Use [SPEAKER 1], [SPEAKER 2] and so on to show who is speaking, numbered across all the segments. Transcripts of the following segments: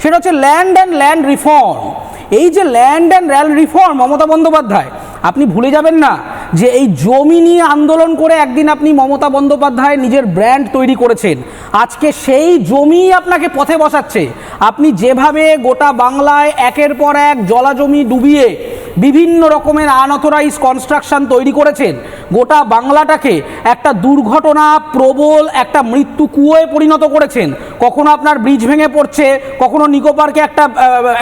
[SPEAKER 1] সেটা হচ্ছে land and land reform. এই যে land and land reform, Mamata Bandyopadhyay আপনি ভুলে যাবেন না যে এই জমি নিয়ে আন্দোলন করে একদিন আপনি মমতা বন্দ্যোপাধ্যায় নিজের ব্র্যান্ড তৈরি করেছেন। আজকে সেই জমি আপনাকে পথে বসাচ্ছে। আপনি যেভাবে গোটা বাংলায় একের পর এক জলা জমি ডুবিয়ে বিভিন্ন রকমের আনঅথরাইজ কনস্ট্রাকশন তৈরি করেছেন, গোটা বাংলাটাকে একটা দুর্ঘটনা প্রবল একটা মৃত্যু কুয়োয় পরিণত করেছেন। কখনো আপনার ব্রিজ ভেঙে পড়ছে, কখনো নিকো পার্কে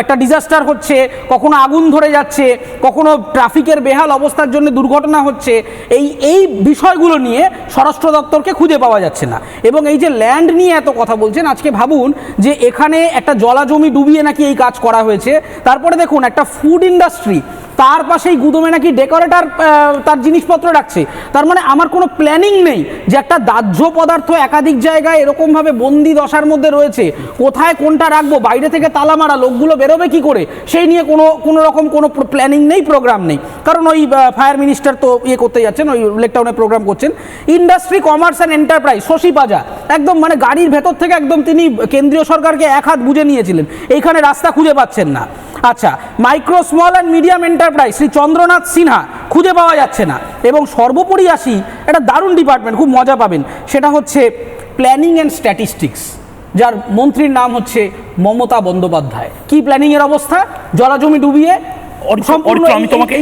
[SPEAKER 1] একটা ডিজাস্টার হচ্ছে, কখনো আগুন ধরে যাচ্ছে, কখনো ট্রাফিকের বেহাল অবস্থার জন্য দুর্ঘটনা হচ্ছে। এই বিষয়গুলো নিয়ে স্বরাষ্ট্র দপ্তরকে খুঁজে পাওয়া যাচ্ছে না। এবং এই যে ল্যান্ড নিয়ে এত কথা বলছেন, আজকে ভাবুন যে এখানে একটা জলা জমি ডুবিয়ে নাকি এই কাজ করা হয়েছে। তারপরে দেখুন একটা ফুড ইন্ডাস্ট্রি, তার পাশেই গুদমে নাকি ডেকোরেটর তার জিনিসপত্র রাখছে। তার মানে আমার কোনো প্ল্যানিং নেই যে একটা দাহ্য পদার্থ একাধিক জায়গায় এরকমভাবে বন্দি দশার মধ্যে রয়েছে, কোথায় কোনটা রাখবো, বাইরে থেকে তালা মারা, লোকগুলো বেরোবে কি করে, সেই নিয়ে কোনো রকম কোনো প্ল্যানিং নেই, প্রোগ্রাম নেই। কারণ ওই ফায়ার মিনিস্টার তো করতে যাচ্ছেন, ওই লেকটাউনে প্রোগ্রাম করছেন। Industry, commerce and enterprise Shashi Panja একদম মানে গাড়ির ভেতর থেকে একদম তিনি কেন্দ্রীয় সরকারকে এক হাত বুঝে নিয়েছিলেন, এইখানে রাস্তা খুঁজে পাচ্ছেন না। আচ্ছা, micro small and medium enterprise Shri Chandranath Sinha খুঁজে পাওয়া যাচ্ছে না। এবং সর্বোপরি আসি, একটা দারুণ ডিপার্টমেন্ট, খুব মজা পাবেন, সেটা হচ্ছে প্ল্যানিং অ্যান্ড স্ট্যাটিস্টিক্স, যার মন্ত্রীর নাম হচ্ছে মমতা বন্দ্যোপাধ্যায়। কি প্ল্যানিংয়ের অবস্থা, জলাজমি ডুবিয়ে
[SPEAKER 2] আমি তোমাকে